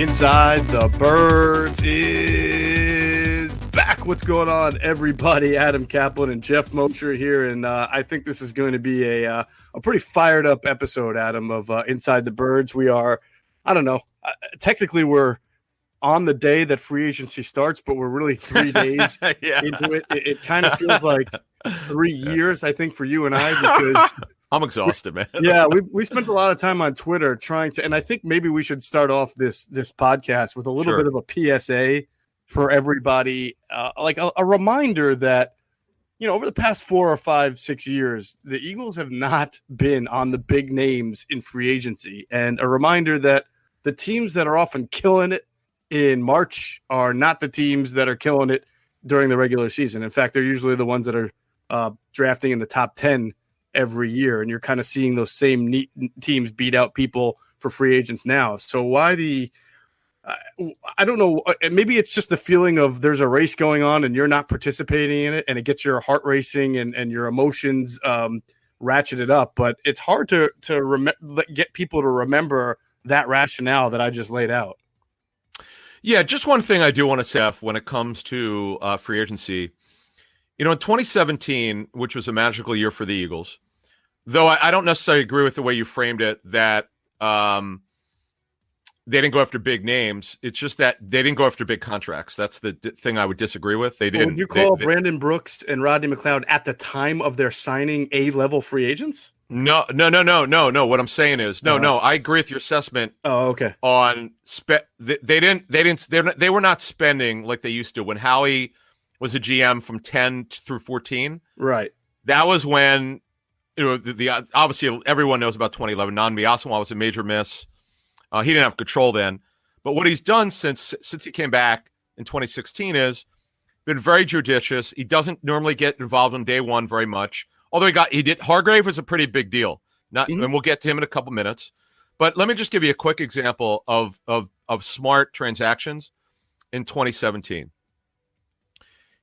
Inside the Birds is back. What's going on, everybody? Adam Caplan and Geoff Mosher here, and I think this is going to be a pretty fired up episode, Adam, of Inside the Birds. We are, I don't know, technically we're on the day that free agency starts, but we're really 3 days into it. It kind of feels like 3 years, I think, for you and I, because I'm exhausted, man. Yeah, we spent a lot of time on Twitter trying to, and I think maybe we should start off this podcast with a little bit of a PSA for everybody, like a reminder that, you know, over the past 4 or 5, 6 years, the Eagles have not been on the big names in free agency, and a reminder that the teams that are often killing it in March are not the teams that are killing it during the regular season. In fact, they're usually the ones that are drafting in the top 10 every year, and you're kind of seeing those same neat teams beat out people for free agents now. So why I don't know, maybe it's just the feeling of there's a race going on and you're not participating in it, and it gets your heart racing and your emotions ratcheted up, but it's hard to get people to remember that rationale that I just laid out. Yeah, just one thing I do want to say when it comes to free agency. You know, in 2017, which was a magical year for the Eagles, though I don't necessarily agree with the way you framed it, that they didn't go after big names. It's just that they didn't go after big contracts. That's the thing I would disagree with. They didn't. Would you call Brandon Brooks and Rodney Mccloud at the time of their signing A-level free agents? No. What I'm saying is, no. I agree with your assessment. Oh, okay. On they were not spending like they used to when Howie was a GM from 10 through 14. Right. That was when, you know, the obviously everyone knows about 2011. Nanbi Asamoah was a major miss. He didn't have control then. But what he's done since he came back in 2016 is been very judicious. He doesn't normally get involved on day one very much. Although Hargrave was a pretty big deal. And we'll get to him in a couple minutes. But let me just give you a quick example of smart transactions in 2017.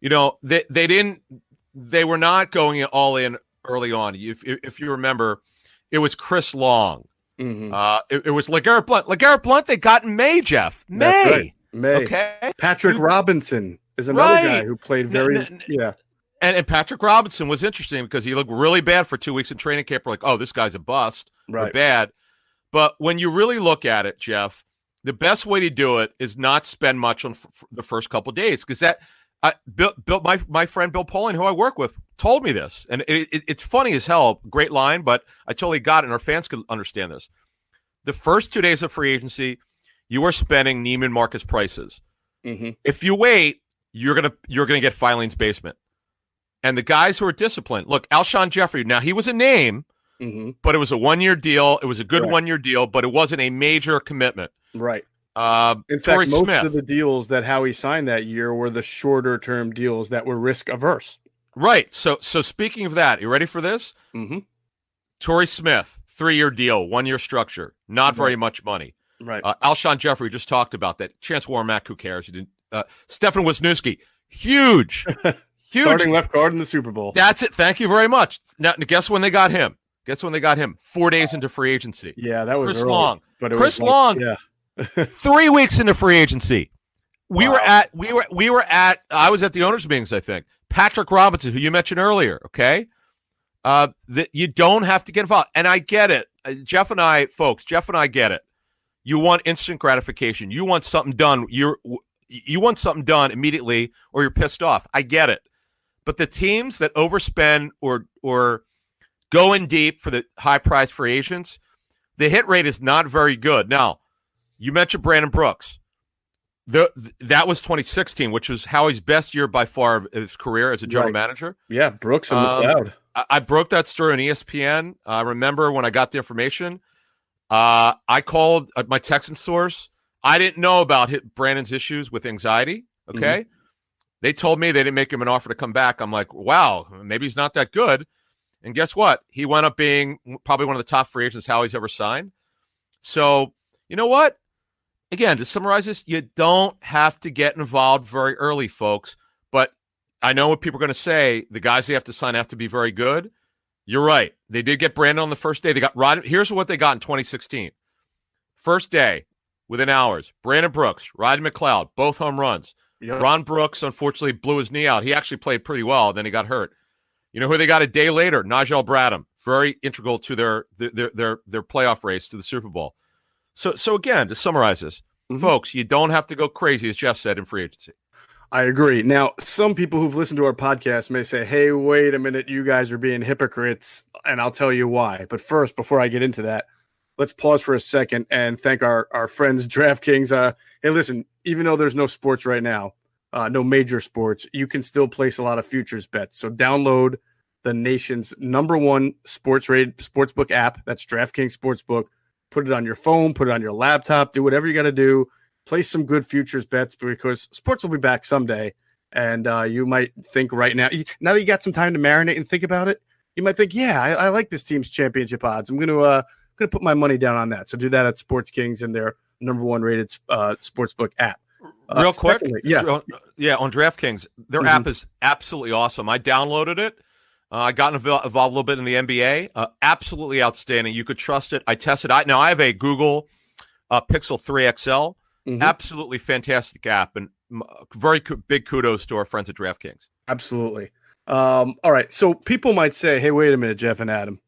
You know, they were not going all in early on. If you remember, it was Chris Long. Mm-hmm. It was LeGarrette Blount. LeGarrette Blount they got in May, Geoff. May. Okay. Patrick Robinson is another guy who played very And Patrick Robinson was interesting because he looked really bad for 2 weeks in training camp. We're like, oh, this guy's a bust. Right. Or bad. But when you really look at it, Geoff, the best way to do it is not spend much on the first couple of days, because that my friend Bill Poling, who I work with, told me this, and it's funny as hell. Great line, but I totally got it, and our fans could understand this. The first 2 days of free agency, you are spending Neiman Marcus prices. Mm-hmm. If you wait, you're gonna get Filing's basement. And the guys who are disciplined, look, Alshon Jeffrey. Now he was a name, but it was a 1-year deal. It was a good 1-year deal, but it wasn't a major commitment. Right. In fact, most of the deals that Howie signed that year were the shorter term deals that were risk averse. Right. So speaking of that, you ready for this? Mm-hmm. Torrey Smith, 3-year deal, 1-year structure, not very much money. Right. Alshon Jeffrey, just talked about that. Chance Warmack, who cares? He didn't. Stefan Wisniewski, huge. Starting left guard in the Super Bowl. That's it. Thank you very much. Now, guess when they got him? 4 days into free agency. Yeah, that was Chris early, Long. But Chris Long. Yeah. 3 weeks into free agency. I was at the owners' meetings, I think. Patrick Robinson, who you mentioned earlier, okay? You don't have to get involved. And I get it. Geoff and I get it. You want instant gratification. You want something done. You want something done immediately, or you're pissed off. I get it. But the teams that overspend or go in deep for the high-priced free agents, the hit rate is not very good. Now, you mentioned Brandon Brooks. That was 2016, which was Howie's best year by far of his career as a general manager. Yeah, Brooks and McLeod. I broke that story on ESPN. I remember when I got the information. I called my Texan source. I didn't know about Brandon's issues with anxiety, okay? Mm-hmm. They told me they didn't make him an offer to come back. I'm like, wow, maybe he's not that good. And guess what? He wound up being probably one of the top free agents Howie's ever signed. So, you know what? Again, to summarize this, you don't have to get involved very early, folks. But I know what people are going to say. The guys they have to sign have to be very good. You're right. They did get Brandon on the first day. They got Rodney. Here's what they got in 2016. First day, within hours. Brandon Brooks, Rodney Mccloud, both home runs. Yep. Ron Brooks, unfortunately, blew his knee out. He actually played pretty well, then he got hurt. You know who they got a day later? Nigel Bradham, very integral to their playoff race to the Super Bowl. So again, to summarize this, folks, you don't have to go crazy, as Geoff said, in free agency. I agree. Now, some people who've listened to our podcast may say, hey, wait a minute, you guys are being hypocrites, and I'll tell you why. But first, before I get into that, let's pause for a second and thank our friends, DraftKings. Hey, listen, even though there's no sports right now, no major sports, you can still place a lot of futures bets. So download the nation's #1 sportsbook app. That's DraftKings Sportsbook. Put it on your phone, put it on your laptop, do whatever you got to do. Place some good futures bets because sports will be back someday. And you might think right now that you got some time to marinate and think about it, you might think, yeah, I like this team's championship odds. I'm going to put my money down on that. So do that at Sports Kings and their #1 rated sportsbook app. Real quick, secondly, on DraftKings, their app is absolutely awesome. I downloaded it. I got involved a little bit in the NBA. Absolutely outstanding. You could trust it. I tested it. Now I have a Google Pixel 3 XL. Absolutely fantastic app, and very big kudos to our friends at DraftKings. Absolutely. All right. So people might say, hey, wait a minute, Geoff and Adam.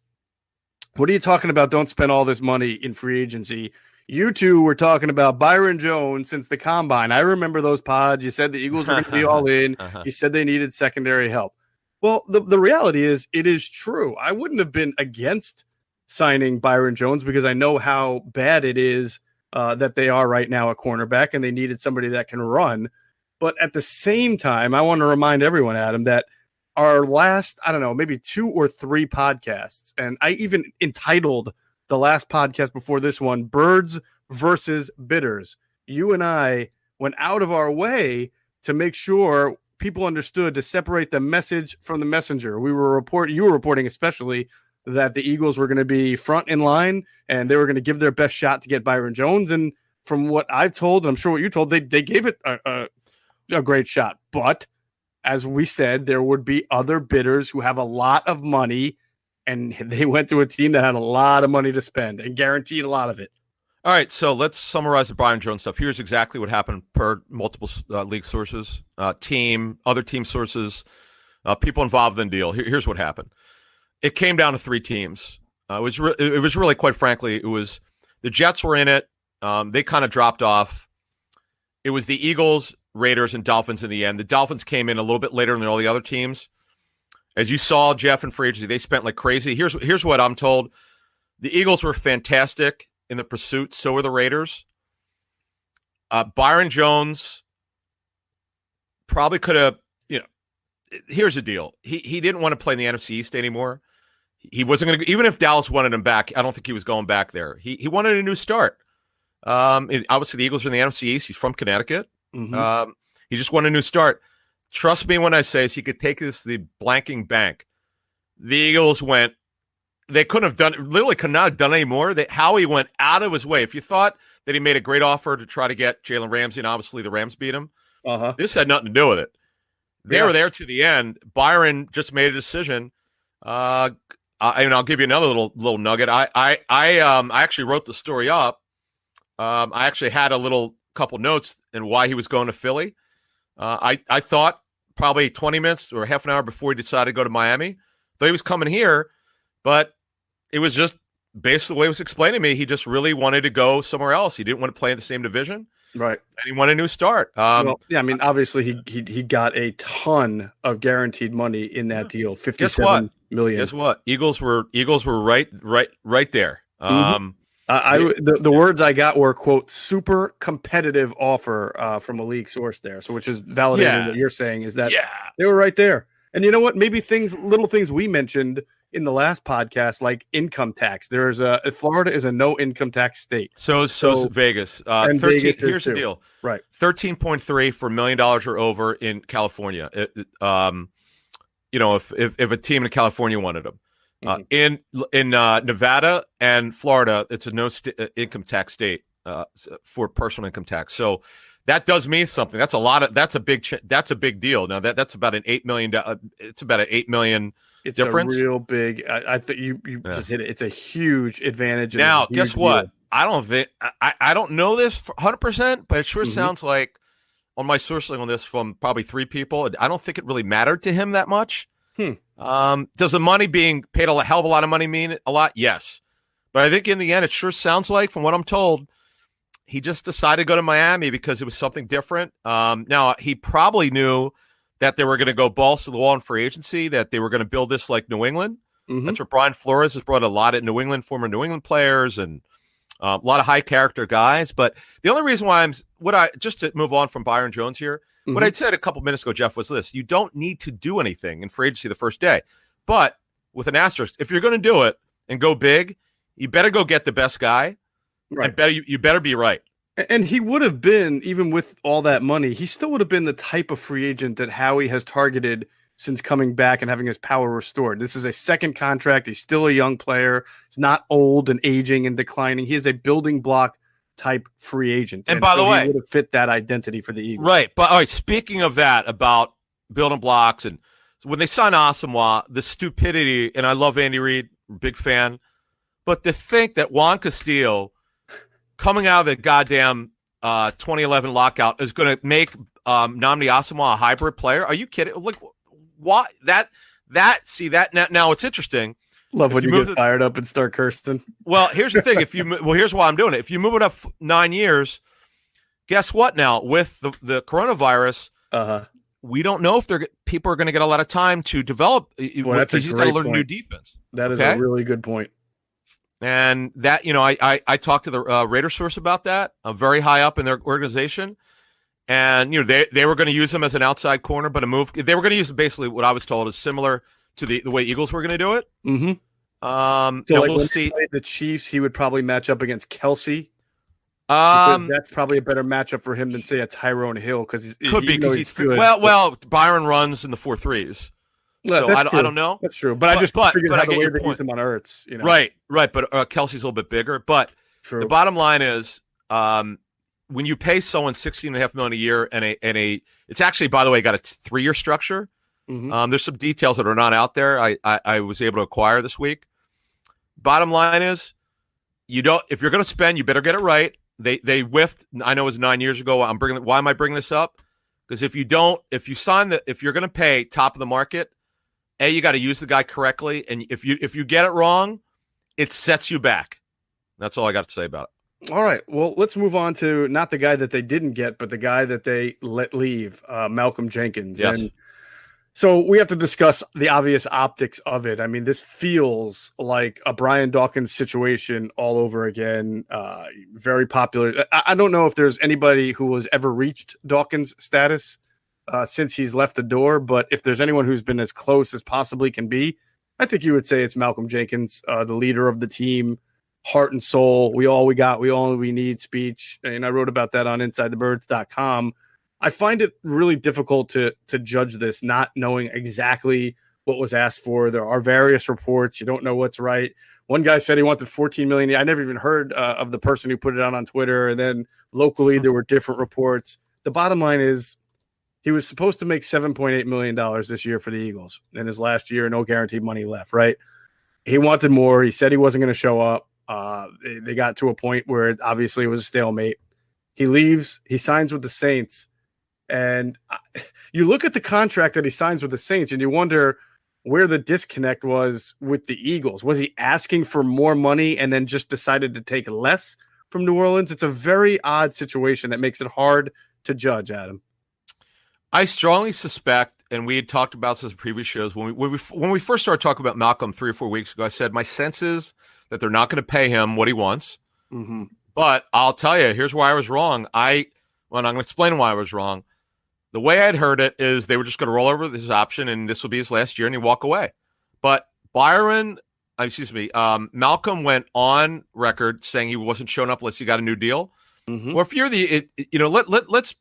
What are you talking about? Don't spend all this money in free agency. You two were talking about Byron Jones since the combine. I remember those pods. You said the Eagles were going to be all in. You said they needed secondary help. Well, the reality is it is true. I wouldn't have been against signing Byron Jones because I know how bad it is that they are right now a cornerback, and they needed somebody that can run. But at the same time, I want to remind everyone, Adam, that our last, I don't know, maybe 2 or 3 podcasts, and I even entitled the last podcast before this one, Birds versus Bitters. You and I went out of our way to make sure people understood to separate the message from the messenger. You were reporting especially that the Eagles were going to be front in line and they were going to give their best shot to get Byron Jones. And from what I've told, and I'm sure what you told, they gave it a great shot. But as we said, there would be other bidders who have a lot of money, and they went to a team that had a lot of money to spend and guaranteed a lot of it. All right, so let's summarize the Byron Jones stuff. Here's exactly what happened per multiple league sources, other team sources, people involved in the deal. Here's what happened. It came down to 3 teams. It was really, quite frankly, it was the Jets were in it. They kind of dropped off. It was the Eagles, Raiders, and Dolphins in the end. The Dolphins came in a little bit later than all the other teams. As you saw, Geoff and free agency, they spent like crazy. Here's what I'm told. The Eagles were fantastic in the pursuit. So were the Raiders. Byron Jones probably could have, here's the deal. He didn't want to play in the NFC East anymore. He wasn't going to, even if Dallas wanted him back, I don't think he was going back there. He wanted a new start. Obviously, the Eagles are in the NFC East. He's from Connecticut. He just wanted a new start. Trust me when I say he could take this to the blanking bank. The Eagles went, they couldn't have done, literally could not have done any more. Howie went out of his way. If you thought that he made a great offer to try to get Jalen Ramsey, and obviously the Rams beat him, this had nothing to do with it. They were there to the end. Byron just made a decision. And I'll give you another little nugget. I actually wrote the story up. I actually had a couple notes in why he was going to Philly. I thought probably 20 minutes or half an hour before he decided to go to Miami. Thought he was coming here, but it was just basically the way it was explained to me. He just really wanted to go somewhere else. He didn't want to play in the same division. Right. And he wanted a new start. Obviously he got a ton of guaranteed money in that deal. $57 million. Guess what? Eagles were right there. The words I got were, quote, super competitive offer from a league source there. So which is validating what you're saying is that they were right there. And you know what? Maybe little things we mentioned in the last podcast, like income tax. There's Florida is a no income tax state. So is Vegas. And 13, Vegas here's the too. deal. Right. 13.3 for $1 million or over in California. If a team in California wanted them. In Nevada and Florida, it's a no income tax state for personal income tax. So that does mean something. That's a lot of. That's a big deal. Now that's about an $8 million. It's about an $8 million difference. It's a real big. I think you just hit it. It's a huge advantage. Now, guess what? I don't think I don't know this 100%, but it sure sounds like on my sourcing on this from probably 3 people, I don't think it really mattered to him that much. Does the money being paid a hell of a lot of money mean a lot? Yes. But I think in the end, it sure sounds like, from what I'm told, he just decided to go to Miami because it was something different. Now, he probably knew that they were going to go balls to the wall in free agency, that they were going to build this like New England. That's what Brian Flores has brought a lot of New England, former New England players, and a lot of high character guys. But the only reason why just to move on from Byron Jones here, what I said a couple minutes ago, Geoff, was this: you don't need to do anything in free agency the first day, but with an asterisk, if you're going to do it and go big, you better go get the best guy. Right. And you better be right. And he would have been, even with all that money, he still would have been the type of free agent that Howie has targeted since coming back and having his power restored. This is a second contract. He's still a young player. He's not old and aging and declining. He is a building block type free agent. And by the way, he would have fit that identity for the Eagles. Right. But all right, speaking of that, about building blocks, and when they signed Asamoah, the stupidity, and I love Andy Reid, big fan, but to think that Juan Castillo, coming out of the goddamn 2011 lockout, is going to make Nnamdi Asamoah a hybrid player. Are you kidding? Like, what? Now it's interesting. Love when you get fired up and start cursing. Well, here's the thing. Here's why I'm doing it. If you move it up 9 years, guess what? Now with the coronavirus, we don't know if people are going to get a lot of time to develop. Well, that's he's got to learn a new defense. That is a really good point. And that, I talked to the Raider source about that. I'm very high up in their organization. And, they were going to use him as an outside corner, but they were going to use basically what I was told is similar to the way Eagles were going to do it. So like we'll see the Chiefs, he would probably match up against Kelsey. That's probably a better matchup for him than say a Tyrone Hill because he's good. Well, Byron runs in the 4-3s. So I don't know. That's true, but I just figured out the way to use him on Ertz. Right. But Kelsey's a little bit bigger. But the bottom line is, when you pay someone $16.5 million a year and it's actually, by the way, got a 3-year structure. There's some details that are not out there. I was able to acquire this week. Bottom line is, if you're going to spend, you better get it right. They whiffed. I know it was 9 years ago. Why am I bringing this up? Because if you're going to pay top of the market, you got to use the guy correctly, and if you get it wrong, it sets you back. That's all I got to say about it. All right. Well, let's move on to not the guy that they didn't get, but the guy that they let leave, Malcolm Jenkins. Yes. And so we have to discuss the obvious optics of it. I mean, this feels like a Brian Dawkins situation all over again. Very popular. I don't know if there's anybody who has ever reached Dawkins status since he's left the door, but if there's anyone who's been as close as possibly can be, I think you would say it's Malcolm Jenkins, the leader of the team, heart and soul. We all we need speech. And I wrote about that on InsideTheBirds.com. I find it really difficult to judge this, not knowing exactly what was asked for. There are various reports. You don't know what's right. One guy said he wanted $14 million. I never even heard of the person who put it out on Twitter. And then locally, there were different reports. The bottom line is he was supposed to make $7.8 million this year for the Eagles. In his last year, no guaranteed money left, right? He wanted more. He said he wasn't going to show up. They got to a point where obviously it was a stalemate. He leaves. He signs with the Saints. And you look at the contract that he signs with the Saints and you wonder where the disconnect was with the Eagles. Was he asking for more money and then just decided to take less from New Orleans? It's a very odd situation that makes it hard to judge, Adam. I strongly suspect, and we had talked about this in previous shows, when we first started talking about Malcolm 3 or 4 weeks ago, I said my sense is that they're not going to pay him what he wants. But I'll tell you, here's why I was wrong. I'm going to explain why I was wrong. The way I'd heard it is they were just going to roll over this option and this will be his last year and he'd walk away. But Malcolm went on record saying he wasn't showing up unless he got a new deal. Well, if you're let's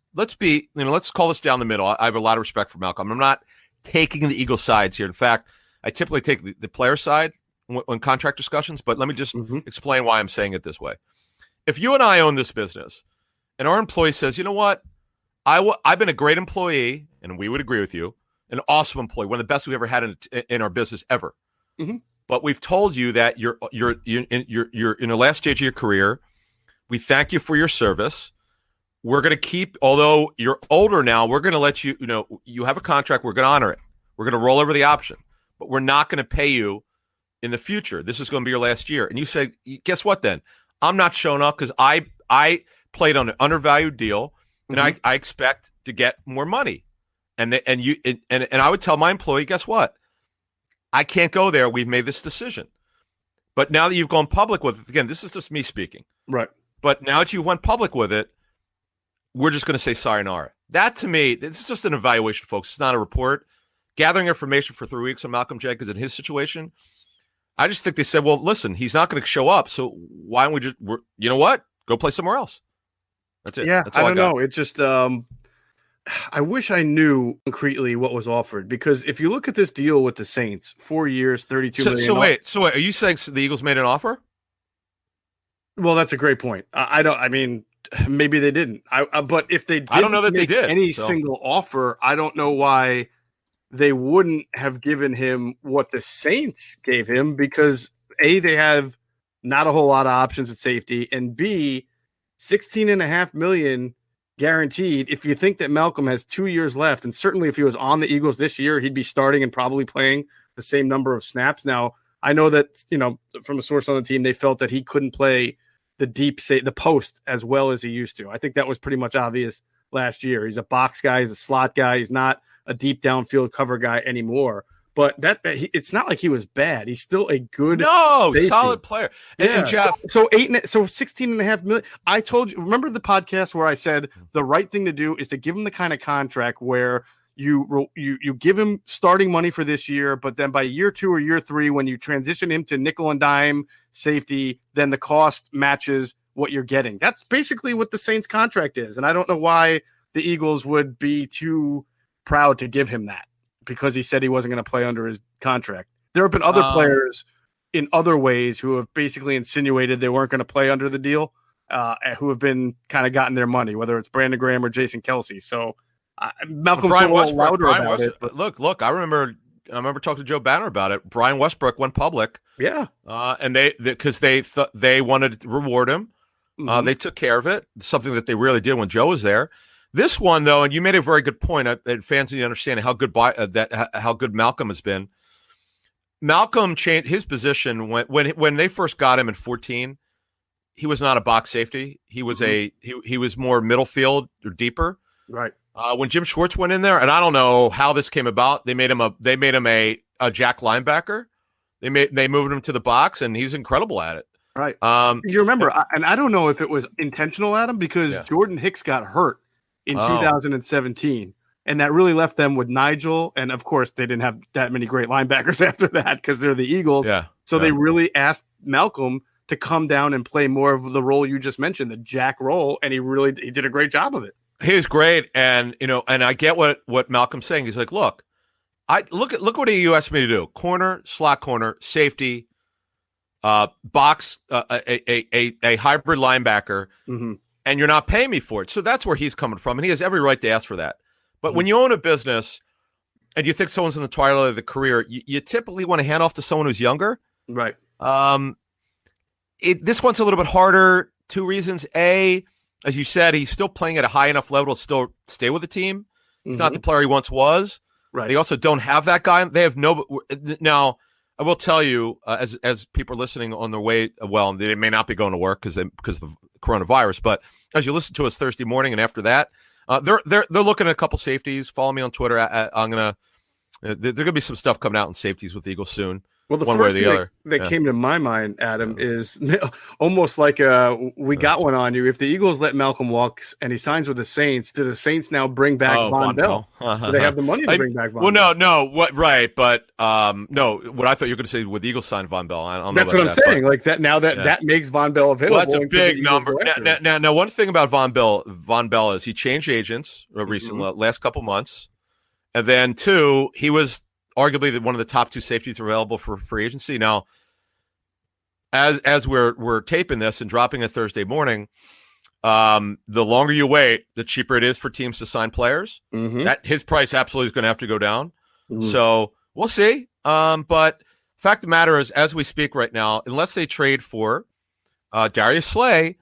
call this down the middle. I have a lot of respect for Malcolm. I'm not taking the Eagles sides here. In fact, I typically take the player side when contract discussions, but let me just explain why I'm saying it this way. If you and I own this business and our employee says, you know what? I've been a great employee, and we would agree with you, an awesome employee, one of the best we've ever had in our business ever. But we've told you that you're in the last stage of your career. We thank you for your service. We're going to keep, although you're older now, we're going to let you, you have a contract. We're going to honor it. We're going to roll over the option, but we're not going to pay you in the future. This is going to be your last year. And you say, guess what then? I'm not showing up because I played on an undervalued deal, and I expect to get more money. And I would tell my employee, guess what? I can't go there. We've made this decision. But now that you've gone public with it, again, this is just me speaking. Right. But now that you went public with it, we're just going to say sayonara. That, to me, this is just an evaluation, folks. It's not a report. Gathering information for 3 weeks on Malcolm Jenkins and his situation, I just think they said, well, listen, he's not going to show up, so why don't we just, you know what? Go play somewhere else. That's it. Yeah, That's all I don't know. It just, I wish I knew concretely what was offered, because if you look at this deal with the Saints, 4 years, $32 million. So wait, are you saying the Eagles made an offer? Well, that's a great point. I mean, maybe they didn't. But if they didn't, I don't know that they did any single offer, I don't know why they wouldn't have given him what the Saints gave him, because A, they have not a whole lot of options at safety, and B, $16.5 million guaranteed. If you think that Malcolm has 2 years left, and certainly if he was on the Eagles this year, he'd be starting and probably playing the same number of snaps. Now, I know that, from a source on the team, they felt that he couldn't play the post as well as he used to. I think that was pretty much obvious last year. He's a box guy. He's a slot guy. He's not a deep downfield cover guy anymore. But it's not like he was bad. He's still a good safety. Solid player. And Geoff, so 16.5 million. I told you, remember the podcast where I said the right thing to do is to give him the kind of contract where you give him starting money for this year, but then by year 2 or year 3, when you transition him to nickel and dime safety, then the cost matches what you're getting. That's basically what the Saints contract is. And I don't know why the Eagles would be too proud to give him that, because he said he wasn't going to play under his contract. There have been other players in other ways who have basically insinuated they weren't going to play under the deal, who have been kind of gotten their money, whether it's Brandon Graham or Jason Kelsey. So Malcolm's a little louder about it. But look, I remember talking to Joe Banner about it. Brian Westbrook went public. Yeah. And because they wanted to reward him. They took care of it, something that they really did when Joe was there. This one, though, and you made a very good point, and fans need to understand how good how good Malcolm has been. Malcolm changed his position when they first got him in 2014. He was not a box safety. He was he was more middle field or deeper. Right. When Jim Schwartz went in there, and I don't know how this came about, they made him a jack linebacker. They moved him to the box, and he's incredible at it. Right. You remember, and I don't know if it was intentional, Adam, because Jordan Hicks got hurt in 2017, and that really left them with Nigel. And of course, they didn't have that many great linebackers after that because they're the Eagles. Yeah. So they really asked Malcolm to come down and play more of the role you just mentioned, the jack role, and he did a great job of it. He was great, and and I get what Malcolm's saying. He's like, look what you asked me to do: corner, slot corner, safety, box, a hybrid linebacker. And you're not paying me for it. So that's where he's coming from. And he has every right to ask for that. But when you own a business and you think someone's in the twilight of the career, you typically want to hand off to someone who's younger. Right. This one's a little bit harder. 2 reasons. A, as you said, he's still playing at a high enough level to still stay with the team. He's not the player he once was. Right. They also don't have that guy. They have now, I will tell you, as people are listening on their way, well, they may not be going to work because of the coronavirus, but as you listen to us Thursday morning and after that, they're looking at a couple safeties. Follow me on Twitter. There's gonna be some stuff coming out in safeties with the Eagles soon. Well, the first thing that came to my mind, Adam, is almost like we got one on you. If the Eagles let Malcolm walk and he signs with the Saints, do the Saints now bring back Von Bell? Do they have the money to bring back Von Bell? Well, no. What? Right, but no. What I thought you were going to say with the Eagles signed Von Bell. I don't That's know what I'm saying. Like that now that makes Von Bell available. Well, that's a big number. Now, one thing about Von Bell is he changed agents recently, last couple months, and then 2, he was arguably one of the top 2 safeties available for free agency. Now, as we're taping this and dropping it Thursday morning, the longer you wait, the cheaper it is for teams to sign players. That his price absolutely is going to have to go down. So we'll see. But fact of the matter is, as we speak right now, unless they trade for Darius Slay,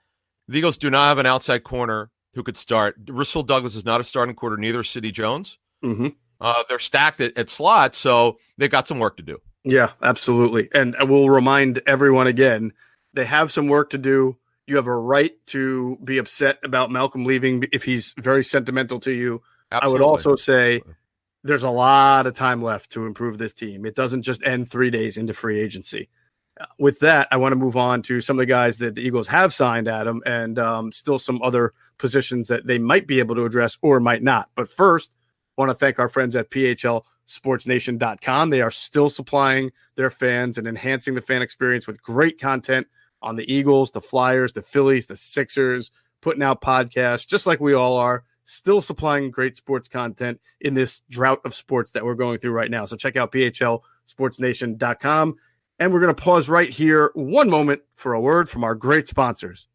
The Eagles do not have an outside corner who could start. Russell Douglas is not a starting quarter, neither is Sidney Jones. Mm-hmm. They're stacked at slot, so they've got some work to do. Yeah, absolutely. And I will remind everyone again, they have some work to do. You have a right to be upset about Malcolm leaving if he's very sentimental to you. Absolutely. I would also say there's a lot of time left to improve this team. It doesn't just end 3 days into free agency. With that, I want to move on to some of the guys that the Eagles have signed, Adam, and still some other positions that they might be able to address or might not. But first, I want to thank our friends at PHLSportsNation.com. They are still supplying their fans and enhancing the fan experience with great content on the Eagles, the Flyers, the Phillies, the Sixers, putting out podcasts, just like we all are, still supplying great sports content in this drought of sports that we're going through right now. So check out PHLSportsNation.com. And we're going to pause right here one moment for a word from our great sponsors.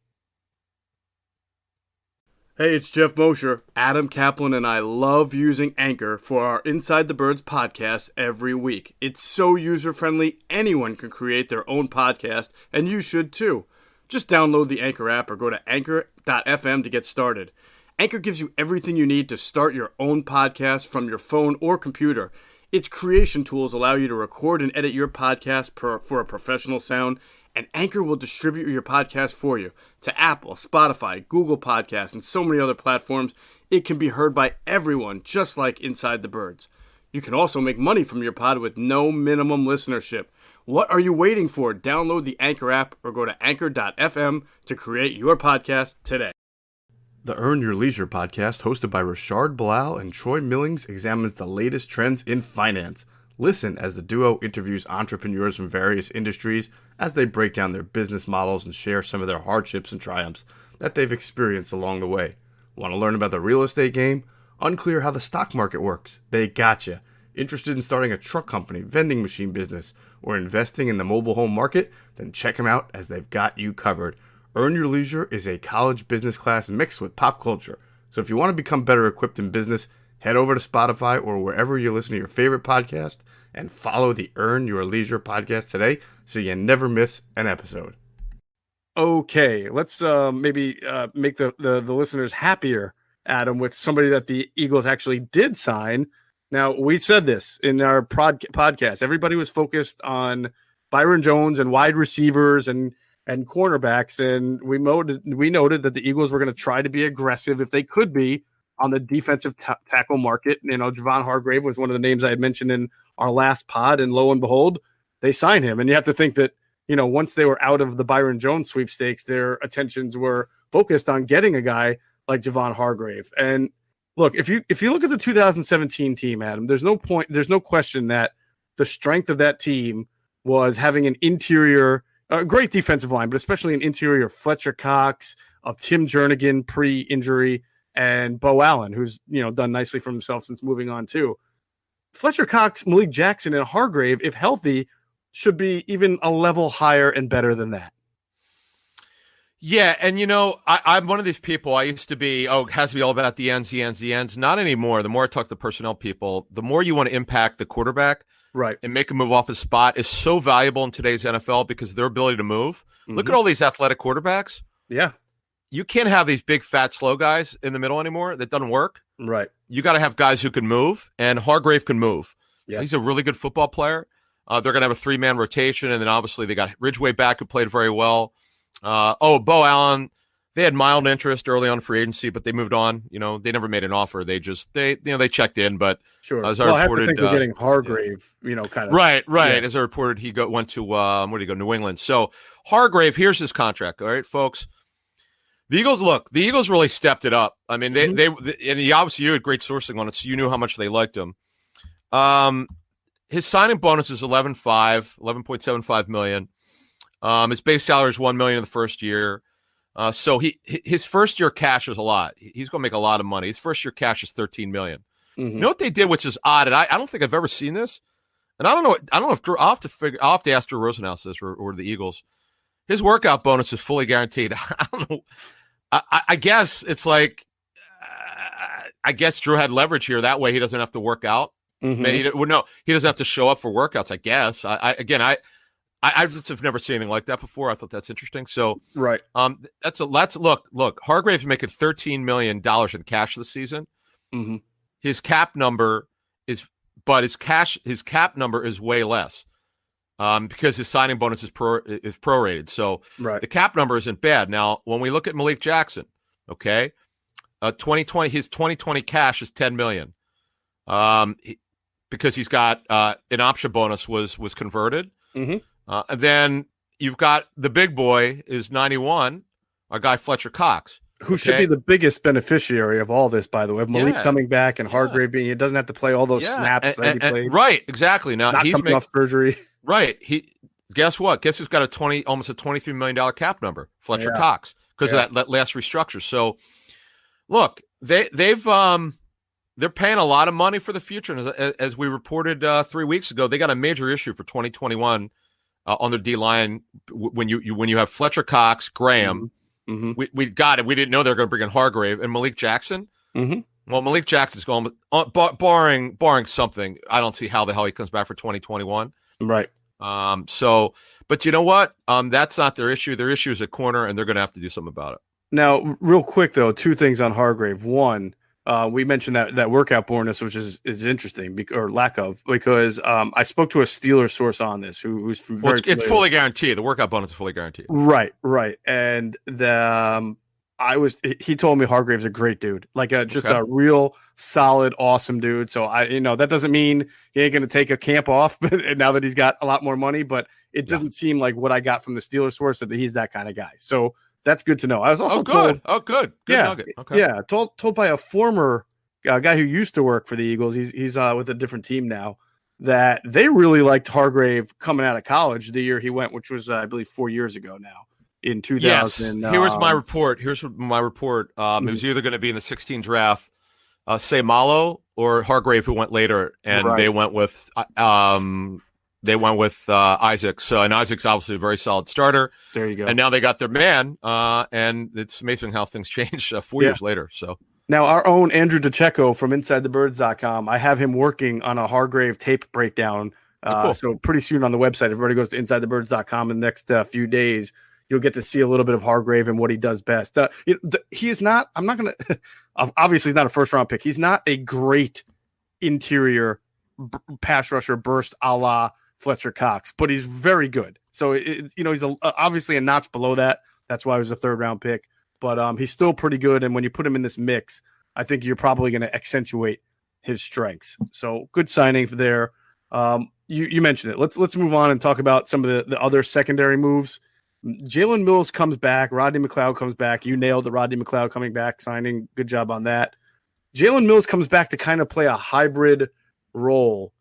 Hey, it's Geoff Mosher. Adam Caplan and I love using Anchor for our Inside the Birds podcast every week. It's so user-friendly, anyone can create their own podcast, and you should too. Just download the Anchor app or go to anchor.fm to get started. Anchor gives you everything you need to start your own podcast from your phone or computer. Its creation tools allow you to record and edit your podcast for a professional sound, and Anchor will distribute your podcast for you to Apple, Spotify, Google Podcasts, and so many other platforms. It can be heard by everyone, just like Inside the Birds. You can also make money from your pod with no minimum listenership. What are you waiting for? Download the Anchor app or go to anchor.fm to create your podcast today. The Earn Your Leisure podcast, hosted by Rashard Bilal and Troy Millings, examines the latest trends in finance. Listen as the duo interviews entrepreneurs from various industries as they break down their business models and share some of their hardships and triumphs that they've experienced along the way. Want to learn about the real estate game? Unclear how the stock market works? They gotcha. Interested in starting a truck company, vending machine business, or investing in the mobile home market? Then check them out as they've got you covered. Earn Your Leisure is a college business class mixed with pop culture. So if you want to become better equipped in business, head over to Spotify or wherever you listen to your favorite podcast and follow the Earn Your Leisure podcast today so you never miss an episode. Okay, let's maybe make the listeners happier, Adam, with somebody that the Eagles actually did sign. Now, we said this in our podcast. Everybody was focused on Byron Jones and wide receivers and cornerbacks, and we noted that the Eagles were going to try to be aggressive if they could be on the defensive tackle market. You know, Javon Hargrave was one of the names I had mentioned in our last pod, and lo and behold, they signed him. And you have to think that, you know, once they were out of the Byron Jones sweepstakes, their attentions were focused on getting a guy like Javon Hargrave. And look, if you look at the 2017 team, Adam, there's no question that the strength of that team was having an interior, great defensive line, but especially an interior Fletcher Cox, of Tim Jernigan pre-injury, and Bo Allen, who's, you know, done nicely for himself since moving on too. Fletcher Cox, Malik Jackson, and Hargrave, if healthy, should be even a level higher and better than that. Yeah, and you know, I'm one of these people. I used to be, it has to be all about the ends. Not anymore. The more I talk to personnel people, the more you want to impact the quarterback, right, and make him move off his spot is so valuable in today's NFL because of their ability to move. Mm-hmm. Look at all these athletic quarterbacks. Yeah. You can't have these big, fat, slow guys in the middle anymore. That doesn't work. Right. You got to have guys who can move, and Hargrave can move. Yes. He's a really good football player. They're going to have a 3-man rotation, and then obviously they got Ridgeway back who played very well. Bo Allen, they had mild interest early on free agency, but they moved on. You know, they never made an offer. They checked in, but sure. As I reported, I have to think we're getting Hargrave, you know, kind of. Right. Yeah. As I reported, he went to where did he go? New England. So Hargrave, here's his contract. All right, folks. The Eagles really stepped it up. I mean, they obviously you had great sourcing on it, so you knew how much they liked him. His signing bonus is $11.75 million. His base salary is $1 million in the first year. So his first year cash is a lot. He's going to make a lot of money. His first year cash is $13 million. Mm-hmm. You know what they did, which is odd, and I don't think I've ever seen this. And I don't know if I'll have to ask Drew Rosenhaus this or the Eagles. His workout bonus is fully guaranteed. I don't know. I guess it's like, I guess Drew had leverage here. That way he doesn't have to work out. Mm-hmm. He doesn't have to show up for workouts, I guess. I I've just never seen anything like that before. I thought that's interesting. So right. Look. Hargrave's making $13 million in cash this season. Mm-hmm. His cap number is way less because his signing bonus is prorated. So the cap number isn't bad. Now, when we look at Malik Jackson, okay, 2020 his 2020 cash is $10 million. Because he's got an option bonus was converted. Mm-hmm. And then you've got the big boy is 91, our guy Fletcher Cox. Who should be the biggest beneficiary of all this, by the way. Of Malik coming back and Hargrave being, he doesn't have to play all those snaps that he played. Right, exactly. Now he's coming off surgery. Right. Guess what? Guess who's got almost a $23 million cap number? Fletcher Cox, because of that last restructure. So look, they're paying a lot of money for the future. And as we reported 3 weeks ago, they got a major issue for 2021 on their D line when you have Fletcher Cox, Graham. Mm-hmm. We got it. We didn't know they were going to bring in Hargrave and Malik Jackson. Mm-hmm. Well, Malik Jackson's going, barring something. I don't see how the hell he comes back for 2021. Right. But you know what? That's not their issue. Their issue is at corner, and they're going to have to do something about it. Now, real quick though, two things on Hargrave. One, we mentioned that workout bonus, which is interesting, or lack of, because I spoke to a Steelers source on this who's from it's fully guaranteed. The workout bonus is fully guaranteed. Right, and he told me Hargrave's a great dude, like a real solid, awesome dude. So that doesn't mean he ain't going to take a camp off now that he's got a lot more money, but it doesn't seem like what I got from the Steelers source that he's that kind of guy. So that's good to know. I was also told. Oh, good. Good nugget. Okay. Yeah, told by a former guy who used to work for the Eagles. He's with a different team now. That they really liked Hargrave coming out of college the year he went, which was I believe 4 years ago now. In 2000. Yes. Here's my report. It was either going to be in the 16 draft, say Malo or Hargrave, who went later, and they went with Isaac. So, and Isaac's obviously a very solid starter. There you go. And now they got their man, and it's amazing how things change 4 years later. So now our own Andrew DeCecco from InsideTheBirds.com, I have him working on a Hargrave tape breakdown. Cool. So pretty soon on the website, if everybody goes to InsideTheBirds.com in the next few days, you'll get to see a little bit of Hargrave and what he does best. He is not, I'm not going to, obviously he's not a first round pick. He's not a great interior pass rusher burst a la Fletcher Cox, but he's very good. So, he's obviously a notch below that. That's why he was a third round pick, but he's still pretty good. And when you put him in this mix, I think you're probably going to accentuate his strengths. So good signing there. You mentioned it. Let's move on and talk about some of the other secondary moves. Jalen Mills comes back. Rodney Mccloud comes back. You nailed the Rodney Mccloud coming back, signing. Good job on that. Jalen Mills comes back to kind of play a hybrid role.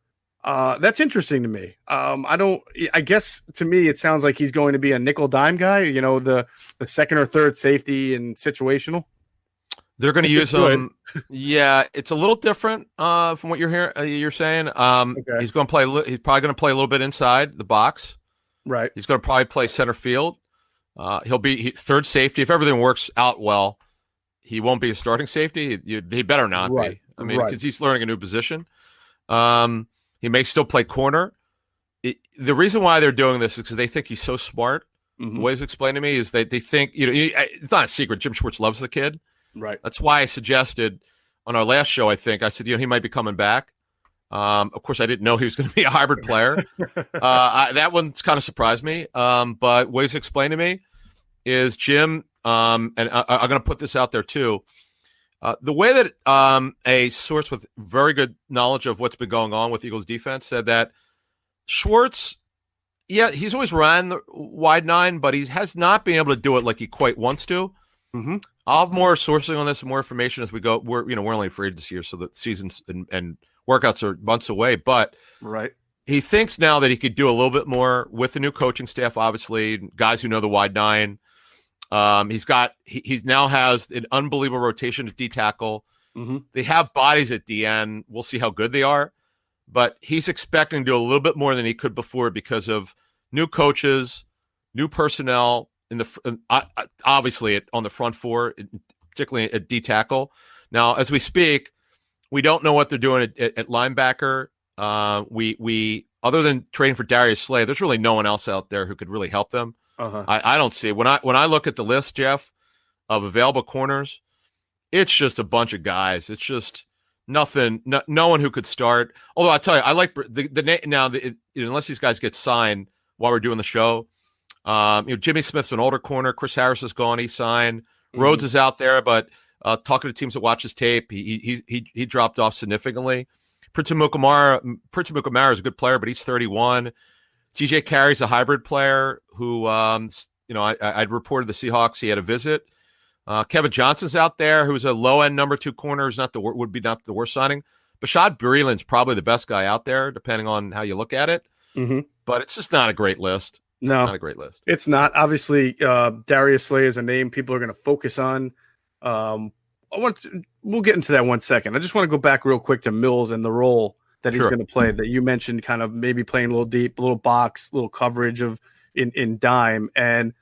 That's interesting to me. I guess to me, it sounds like he's going to be a nickel dime guy, the second or third safety and situational. They're going to use him. Yeah, it's a little different from what you're saying. He's going to play. He's probably going to play a little bit inside the box. Right. He's going to probably play center field. He'll be third safety. If everything works out well, he won't be a starting safety. He better not be. I mean, because he's learning a new position. He may still play corner. The reason why they're doing this is because they think he's so smart. Mm-hmm. The way it's explained to me is they think, it's not a secret. Jim Schwartz loves the kid. Right. That's why I suggested on our last show, I said, he might be coming back. Of course, I didn't know he was going to be a hybrid player. That one's kind of surprised me. But what he's explained to me is Jim, and I'm going to put this out there too. The way that a source with very good knowledge of what's been going on with Eagles defense said that Schwartz, he's always ran the wide nine, but he has not been able to do it like he quite wants to. Mm-hmm. I'll have more sourcing on this and more information as we go. We're only free this year, so the seasons and workouts are months away, but he thinks now that he could do a little bit more with the new coaching staff, obviously, guys who know the wide nine. He now has an unbelievable rotation at D tackle. Mm-hmm. They have bodies at DN. We'll see how good they are, but he's expecting to do a little bit more than he could before because of new coaches, new personnel obviously on the front four, particularly at D tackle. Now, as we speak, we don't know what they're doing at linebacker. We other than trading for Darius Slay, there's really no one else out there who could really help them. I don't see it. When I look at the list, Geoff, of available corners, it's just a bunch of guys. It's just nothing. No one who could start. Although I tell you, I like unless these guys get signed while we're doing the show. Jimmy Smith's an older corner. Chris Harris is gone. He signed. Rhodes is out there, but talking to teams that watch his tape, he dropped off significantly. Prince Mukamara is a good player, but he's 31. TJ Carey's a hybrid player who, I'd reported the Seahawks. He had a visit. Kevin Johnson's out there, who's a low-end number 2 corner, would be not the worst signing. Bashad Breeland's probably the best guy out there, depending on how you look at it. But it's just not a great list. No, not a great list. It's not. Obviously, Darius Slay is a name people are going to focus on. We'll get into that one second. I just want to go back real quick to Mills and the role that he's going to play that you mentioned, kind of maybe playing a little deep, a little box, little coverage in dime. And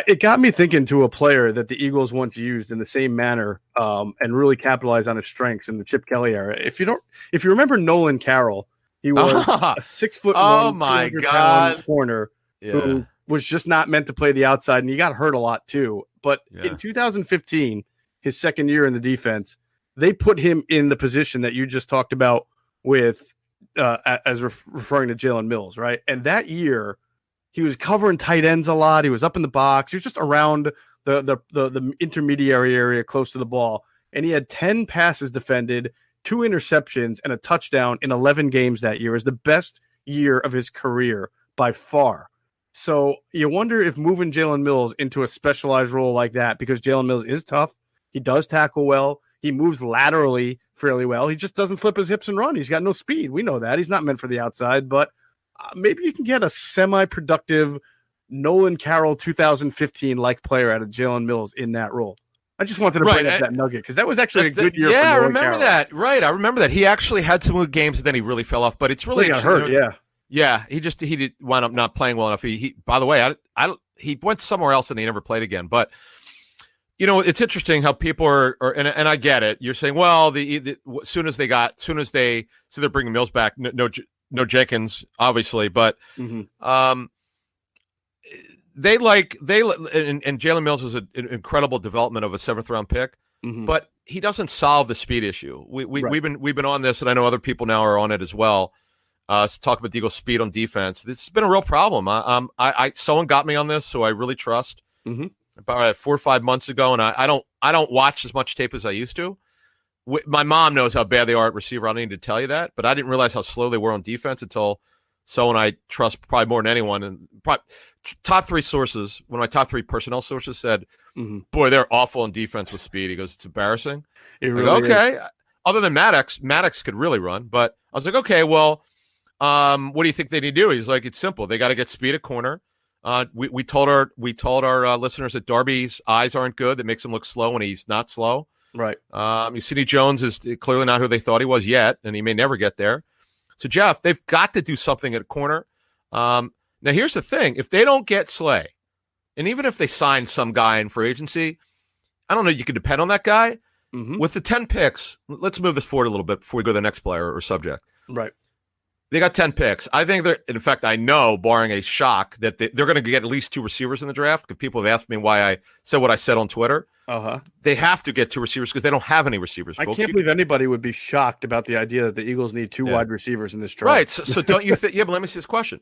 it got me thinking to a player that the Eagles once used in the same manner and really capitalized on his strengths in the Chip Kelly era. If you remember Nolan Carroll, he was a 6'1", oh my God, corner who was just not meant to play the outside, and he got hurt a lot too. But in 2015, his second year in the defense, they put him in the position that you just talked about with referring to Jalen Mills, right? And that year, he was covering tight ends a lot. He was up in the box. He was just around the intermediary area close to the ball, and he had 10 passes defended, 2 interceptions, and a touchdown in 11 games that year. It was the best year of his career by far. So you wonder if moving Jalen Mills into a specialized role like that, because Jalen Mills is tough. He does tackle well. He moves laterally fairly well. He just doesn't flip his hips and run. He's got no speed. We know that. He's not meant for the outside, but maybe you can get a semi-productive Nolan Carroll 2015-like player out of Jalen Mills in that role. I just wanted to bring up that nugget because that was actually a good year for Nolan I remember Carroll. that. Right, I remember that. He actually had some good games, and then he really fell off. But it's really got hurt, Yeah, he did wind up not playing well enough. He by the way, he went somewhere else and he never played again. But it's interesting how people are and I get it. You're saying, well, as soon as they they're bringing Mills back, no Jenkins, obviously, but and Jalen Mills was an incredible development of a 7th round pick, but he doesn't solve the speed issue. We've been on this, and I know other people now are on it as well. Talk about the Eagles' speed on defense. This has been a real problem. Someone got me on this, so I really trust. About 4 or 5 months ago, and I don't watch as much tape as I used to. My mom knows how bad they are at receiver. I don't need to tell you that, but I didn't realize how slow they were on defense until someone I trust probably more than anyone, and probably top 3 sources. One of my top 3 personnel sources said, "Boy, they're awful on defense with speed." He goes, "It's embarrassing." It really okay. is. Other than Maddox could really run, but I was like, okay, well. What do you think they need to do? He's like, it's simple. They got to get speed at corner. We told our listeners that Darby's eyes aren't good. That makes him look slow when he's not slow. Right. Sidney Jones is clearly not who they thought he was yet, and he may never get there. So Geoff, they've got to do something at corner. Now here's the thing: if they don't get Slay, and even if they sign some guy in free agency, I don't know. You can depend on that guy. With the 10 picks. Let's move this forward a little bit before we go to the next player or subject. Right. They got 10 picks. I think in fact, I know, barring a shock, that they're going to get at least 2 receivers in the draft. Because people have asked me why I said what I said on Twitter. They have to get 2 receivers because they don't have any receivers. I can't believe anybody would be shocked about the idea that the Eagles need 2 wide receivers in this draft. Right. So don't you think? Yeah, but let me see this question.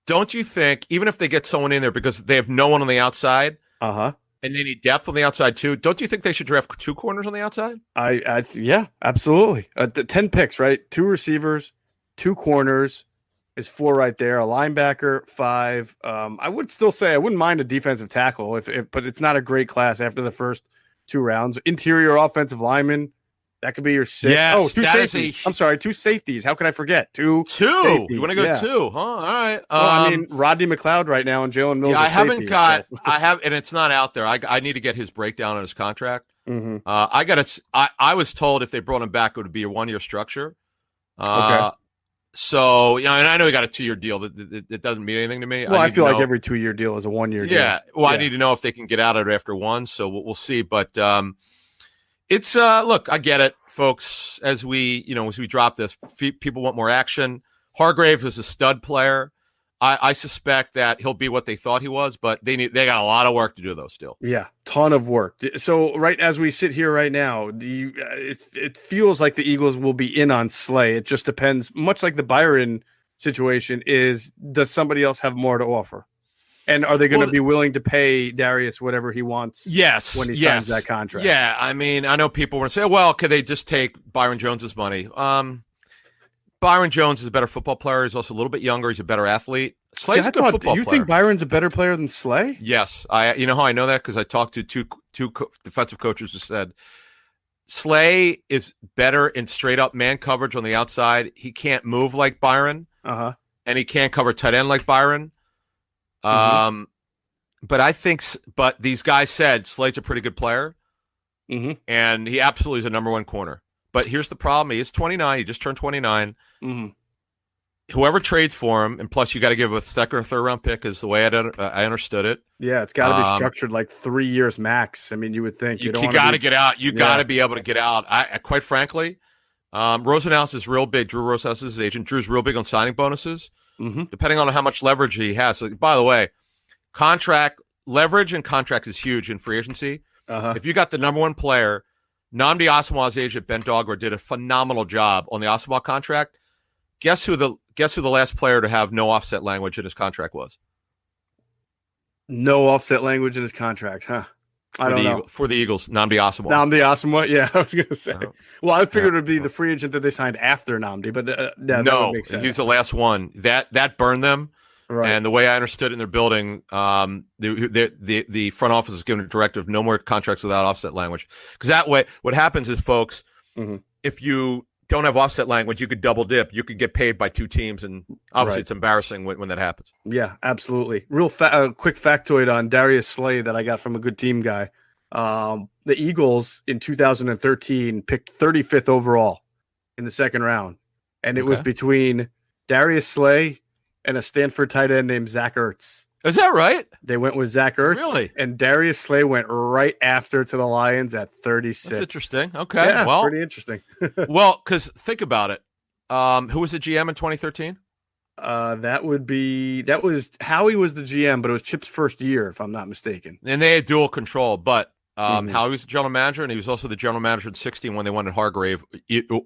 Don't you think, even if they get someone in there because they have no one on the outside, and they need depth on the outside too, don't you think they should draft 2 corners on the outside? Yeah, absolutely. 10 picks, right? 2 receivers. 2 corners is 4 right there. A linebacker, 5. I would still say I wouldn't mind a defensive tackle, but it's not a great class after the first 2 rounds. Interior offensive lineman, that could be your 6. Yes, 2 safeties. I'm sorry, 2 safeties. How could I forget? 2. Safeties. You want to go 2? Huh? All right. Well, Rodney Mccloud right now and Jalen Mills. Yeah, and it's not out there. I need to get his breakdown on his contract. I was told if they brought him back, it would be a 1-year structure. Okay. So, and I know he got a 2-year deal. That doesn't mean anything to me. Well, I feel like every 2-year deal is a 1-year deal. Yeah. Well, I need to know if they can get out of it after 1. So we'll see. But it's look, I get it, folks. As we drop this, people want more action. Hargrave is a stud player. I suspect that he'll be what they thought he was, but they got a lot of work to do though still. Yeah, ton of work. So right as we sit here right now, it feels like the Eagles will be in on Slay. It just depends, much like the Byron situation is, does somebody else have more to offer? And are they going to be willing to pay Darius whatever he wants when he signs that contract? Yeah, I mean, I know people want to say, well, could they just take Byron Jones's money? Byron Jones is a better football player. He's also a little bit younger. He's a better athlete. Slay's a good football player. You think Byron's a better player than Slay? Yes. You know how I know that? Because I talked to two defensive coaches who said Slay is better in straight-up man coverage on the outside. He can't move like Byron, and he can't cover tight end like Byron. But these guys said Slay's a pretty good player, and he absolutely is a number one corner. But here's the problem. He is 29. He just turned 29. Whoever trades for him, and plus you got to give a second or third round pick is the way I understood it. Yeah, it's got to be structured like 3 years max. I mean, you would think. You got to get out. You got to be able to get out. I quite frankly, Rosenhaus is real big. Drew Rosenhaus is his agent. Drew's real big on signing bonuses, depending on how much leverage he has. So, by the way, contract leverage and contract is huge in free agency. If you got the number one player, Nnamdi Asomugha's agent Ben Dogger did a phenomenal job on the Asomugha contract. Guess who the last player to have no offset language in his contract was? No offset language in his contract, huh? I don't know. For the Eagles, Nnamdi Asomugha. Nnamdi Asomugha, yeah, I was going to say. Well, I figured it would be the free agent that they signed after Nnamdi, but that would make sense. He's the last one. That burned them. Right. And the way I understood it in their building, the front office is given a directive: no more contracts without offset language. Because that way, what happens is, folks, if you don't have offset language, you could double dip. You could get paid by two teams, and obviously it's embarrassing when that happens. Yeah, absolutely. Real quick factoid on Darius Slay that I got from a good team guy. The Eagles in 2013 picked 35th overall in the second round, and it was between Darius Slay and a Stanford tight end named Zach Ertz. Is that right? They went with Zach Ertz. Really? And Darius Slay went right after to the Lions at 36. That's interesting. Okay. Yeah, well, pretty interesting. Well, because think about it. Who was the GM in 2013? That was Howie was the GM, but it was Chip's first year, if I'm not mistaken. And they had dual control, but Howie was the general manager, and he was also the general manager in 16 when they wanted Hargrave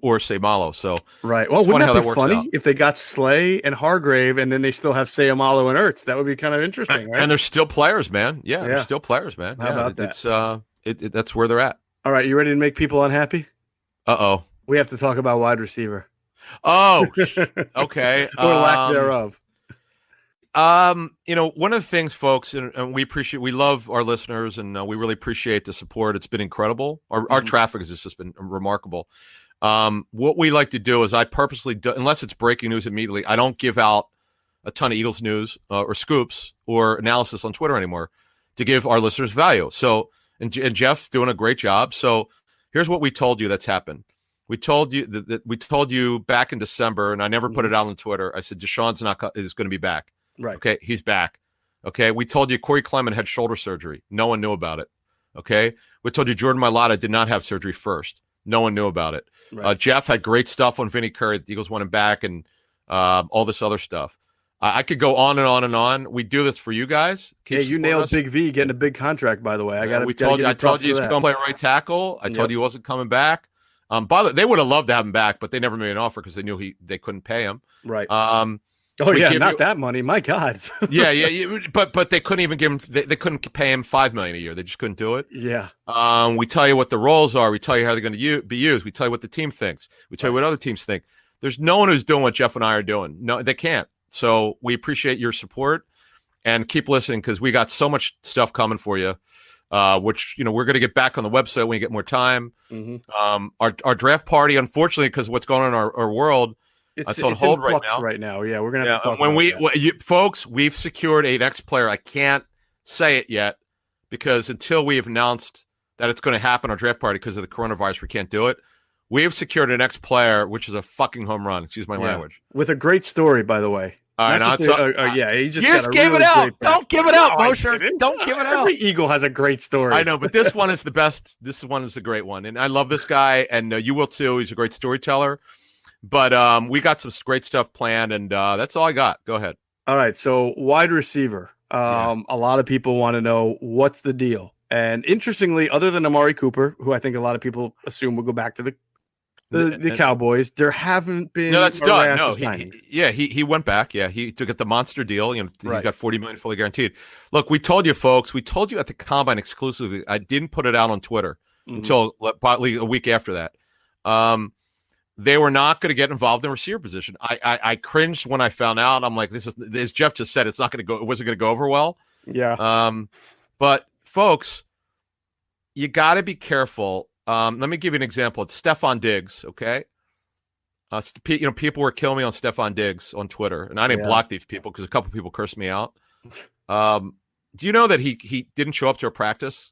or Seumalo. So right. Well, wouldn't that be funny if they got Slay and Hargrave, and then they still have Seumalo and Ertz? That would be kind of interesting, right? And they're still players, man. Yeah, they're still players, man. How about that? It's that's where they're at. All right, you ready to make people unhappy? Uh-oh. We have to talk about wide receiver. Oh, okay. Or lack thereof. One of the things, folks, and we love our listeners, and we really appreciate the support. It's been incredible. Our traffic has just been remarkable. What we like to do is I purposely do, unless it's breaking news immediately, I don't give out a ton of Eagles news or scoops or analysis on Twitter anymore to give our listeners value. So, and Jeff's doing a great job. So here's what we told you that's happened. We told you that we told you back in December, and I never put it out on Twitter. I said Deshaun's is going to be back. Right. Okay, he's back. Okay, we told you Corey Clement had shoulder surgery. No one knew about it. Okay, we told you Jordan Mailata did not have surgery first. No one knew about it. Right. Jeff had great stuff on Vinny Curry. The Eagles want him back, and all this other stuff. I could go on and on and on. We do this for you guys. Yeah, you nailed Big V getting a big contract. By the way, I told you he was going to play right tackle. I told you he wasn't coming back. By the way, they would have loved to have him back, but they never made an offer because they knew they couldn't pay him. Right. That money. My God. yeah. But they couldn't even give him. They couldn't pay him $5 million a year. They just couldn't do it. Yeah. We tell you what the roles are. We tell you how they're going to be used. We tell you what the team thinks. We tell you what other teams think. There's no one who's doing what Jeff and I are doing. No, they can't. So we appreciate your support and keep listening because we got so much stuff coming for you. Which we're going to get back on the website when we get more time. Our draft party, unfortunately, because what's going on in our world, it's on hold right now. Yeah, we're going to have to talk about folks, we've secured a next player. I can't say it yet because until we have announced that it's going to happen, our draft party, because of the coronavirus, we can't do it. We have secured a next player, which is a fucking home run. Excuse my language. With a great story, by the one. All right, he just gave it out. Don't give it out, Mosher. Don't give it out. Every Eagle has a great story. I know, but this one is the best. This one is a great one, and I love this guy, and you will too. He's a great storyteller. But we got some great stuff planned, and that's all I got. Go ahead. All right, so wide receiver. A lot of people want to know what's the deal. And interestingly, other than Amari Cooper, who I think a lot of people assume will go back to the Cowboys, there haven't been. No, that's done. No, he went back. Yeah, he took it the monster deal. He got $40 million fully guaranteed. Look, we told you, folks. We told you at the Combine exclusively. I didn't put it out on Twitter until probably a week after that. They were not going to get involved in the receiver position. I cringed when I found out. I'm like, this is, as Geoff just said, it's not going to go. It wasn't going to go over well. Yeah. But folks, you got to be careful. Let me give you an example. It's Stephon Diggs. Okay. People were killing me on Stephon Diggs on Twitter, and I didn't block these people because a couple people cursed me out. Do you know that he didn't show up to a practice?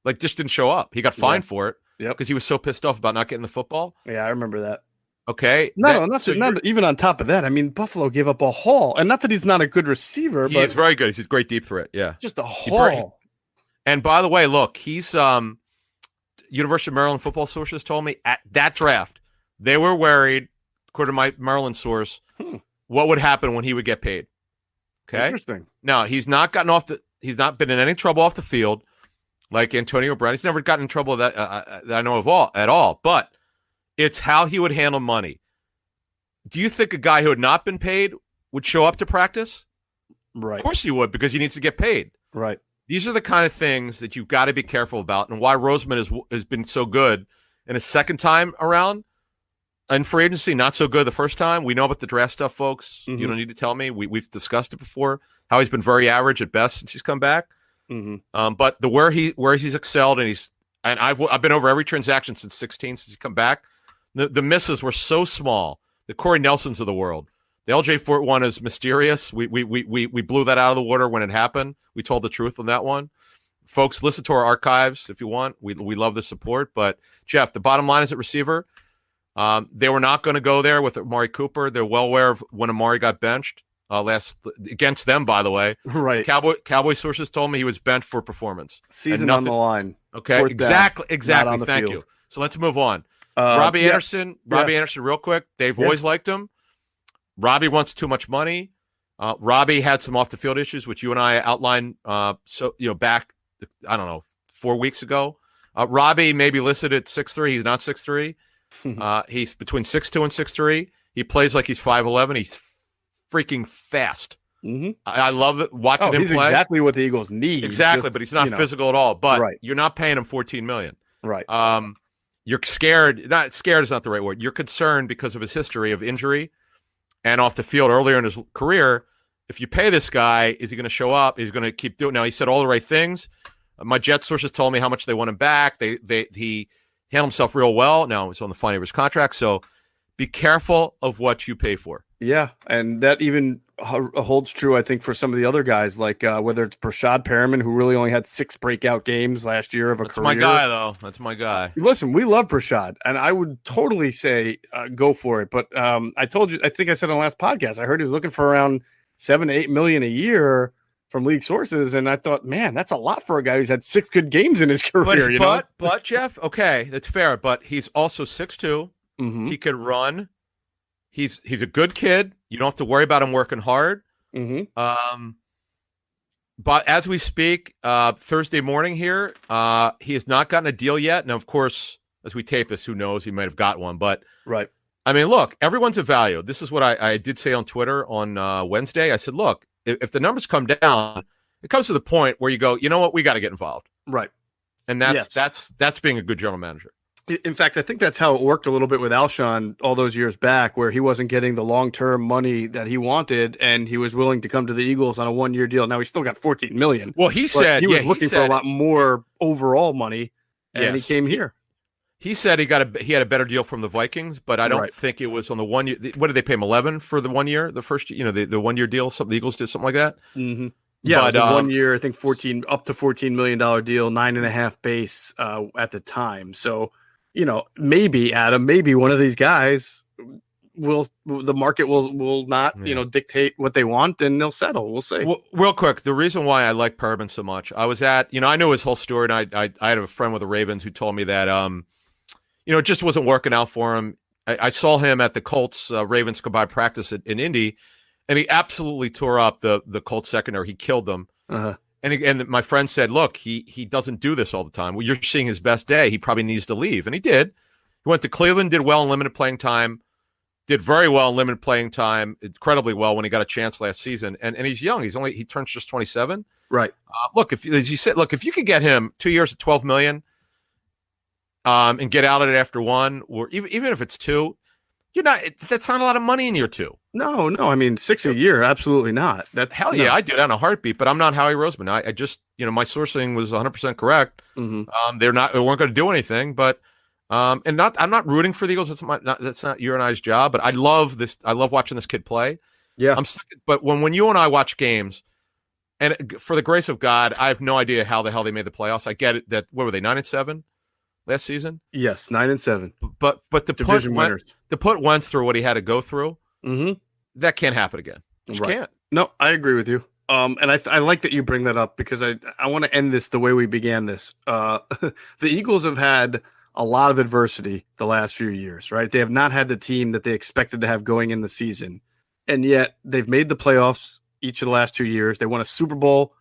Like, just didn't show up. He got fined for it. Yep. Because he was so pissed off about not getting the football. Yeah, I remember that. Okay. Not even on top of that. I mean, Buffalo gave up a haul. And not that he's not a good receiver, but he's very good. He's a great deep threat. Yeah. Just a haul. And by the way, look, he's University of Maryland football sources told me at that draft, they were worried, according to my Maryland source, what would happen when he would get paid. Okay. Interesting. Now, he's not been in any trouble off the field. Like Antonio Brown, he's never gotten in trouble that I know of at all. But it's how he would handle money. Do you think a guy who had not been paid would show up to practice? Right. Of course he would, because he needs to get paid. Right. These are the kind of things that you've got to be careful about, and why Roseman has been so good in his second time around. And free agency, not so good the first time. We know about the draft stuff, folks. Mm-hmm. You don't need to tell me. We've discussed it before. How he's been very average at best since he's come back. Mm-hmm. But where he's excelled, and I've been over every transaction since 2016 since he's come back. The misses were so small. The Corey Nelsons of the world. The LJ Fort one is mysterious. We blew that out of the water when it happened. We told the truth on that one. Folks, listen to our archives if you want. We love the support. But Geoff, the bottom line is at receiver. They were not going to go there with Amari Cooper. They're well aware of when Amari got benched. Against them, by the way. Right. Cowboy sources told me he was bent for performance. Season on the line. Okay, exactly. Thank you. So let's move on. Robbie Anderson, real quick. They've always liked him. Robbie wants too much money. Robbie had some off the field issues, which you and I outlined. Back, I don't know, 4 weeks ago. Robbie may be listed at 6'3". He's not 6'3". He's between 6'2" and 6'3". He plays like he's 5'11". He's freaking fast. Mm-hmm. I love it watching him he's play. Exactly what the Eagles need. Exactly, but he's not physical at all. But right. You're not paying him $14 million. Right. You're scared. Not scared is not the right word. You're concerned because of his history of injury and off the field earlier in his career. If you pay this guy, is he going to show up? He's going to keep doing. Now he said all the right things. My Jet sources told me how much they want him back. He handled himself real well. Now it's on the fine of his contract. So be careful of what you pay for. Yeah, and that even holds true, I think, for some of the other guys, like whether it's Brashad Perriman, who really only had 6 breakout games last year of a career. That's my guy, though. That's my guy. Listen, we love Brashad, and I would totally say go for it. But I told you, I think I said on the last podcast, I heard he was looking for around $7 to $8 million a year from league sources, and I thought, man, that's a lot for a guy who's had 6 good games in his career. But Geoff, okay, that's fair. But he's also 6'2". Mm-hmm. He could run. He's a good kid. You don't have to worry about him working hard. Mm-hmm. But as we speak, Thursday morning here, he has not gotten a deal yet. Now, of course, as we tape this, who knows? He might have got one. But right. I mean, look, everyone's a value. This is what I did say on Twitter on Wednesday. I said, look, if the numbers come down, it comes to the point where you go, you know what? We got to get involved. Right. And that's being a good general manager. In fact, I think that's how it worked a little bit with Alshon all those years back, where he wasn't getting the long-term money that he wanted, and he was willing to come to the Eagles on a 1-year deal. Now he's still got $14 million. Well, he said he was looking for a lot more overall money, and he came here. He said he had a better deal from the Vikings, but I don't think it was on the 1 year. What did they pay him? 11 for the 1 year, the first, the 1 year deal. Something the Eagles did something like that. Mm-hmm. Yeah, but 1 year, I think up to $14 million deal, 9.5 base at the time. So. Maybe Adam, maybe one of these guys the market will not, dictate what they want, and they'll settle. We'll see. Well, real quick, the reason why I like Perriman so much, I was at, I know his whole story, and I had a friend with the Ravens who told me that, it just wasn't working out for him. I saw him at the Colts Ravens goodbye practice in Indy, and he absolutely tore up the Colts secondary. He killed them. And my friend said, look, he doesn't do this all the time. Well, you're seeing his best day. He probably needs to leave. And he did. He went to Cleveland, did well in limited playing time, did very well in limited playing time, incredibly well when he got a chance last season. And he's young. He turns just 27. Right. Look, as you said, if you could get him 2 years at $12 million and get out of it after one, or even if it's two, that's not a lot of money in year two. No. I mean, 6 a year, absolutely not. Yeah, I do that in a heartbeat. But I'm not Howie Roseman. I just, my sourcing was 100% correct. Mm-hmm. They weren't going to do anything. But I'm not rooting for the Eagles. That's not your and I's job. But I love this. I love watching this kid play. Yeah. But when you and I watch games, and for the grace of God, I have no idea how the hell they made the playoffs. I get it that what were they 9-7 last season? Yes, 9-7. But to put Wentz through what he had to go through. Mm-hmm. That can't happen again. You can't. No, I agree with you. And I like that you bring that up because I want to end this the way we began this. The Eagles have had a lot of adversity the last few years, right? They have not had the team that they expected to have going in the season. And yet they've made the playoffs each of the last 2 years. They won a Super Bowl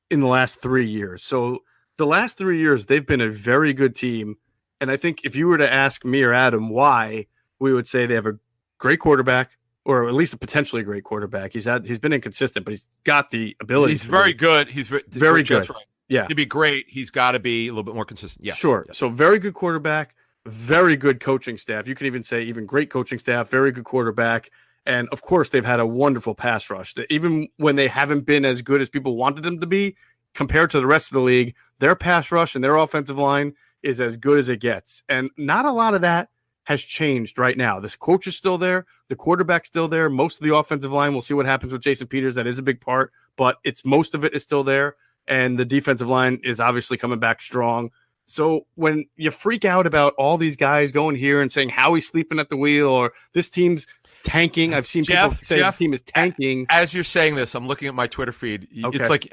in the last 3 years. So the last 3 years, they've been a very good team. And I think if you were to ask me or Adam why, we would say they have a great quarterback, or at least a potentially great quarterback. He's been inconsistent, but he's got the ability. He's very good. He's very good. Right. Yeah. To be great, he's got to be a little bit more consistent. Yeah. Sure. Yes. So very good quarterback, very good coaching staff. You could even say even great coaching staff, very good quarterback. And of course, they've had a wonderful pass rush. Even when they haven't been as good as people wanted them to be, compared to the rest of the league, their pass rush and their offensive line is as good as it gets. And not a lot of that has changed right now. This coach is still there. The quarterback's still there. Most of the offensive line, we'll see what happens with Jason Peters. That is a big part, but most of it is still there. And the defensive line is obviously coming back strong. So when you freak out about all these guys going here and saying Howie's sleeping at the wheel or this team's tanking, I've seen people say the team is tanking. As you're saying this, I'm looking at my Twitter feed. Okay. It's like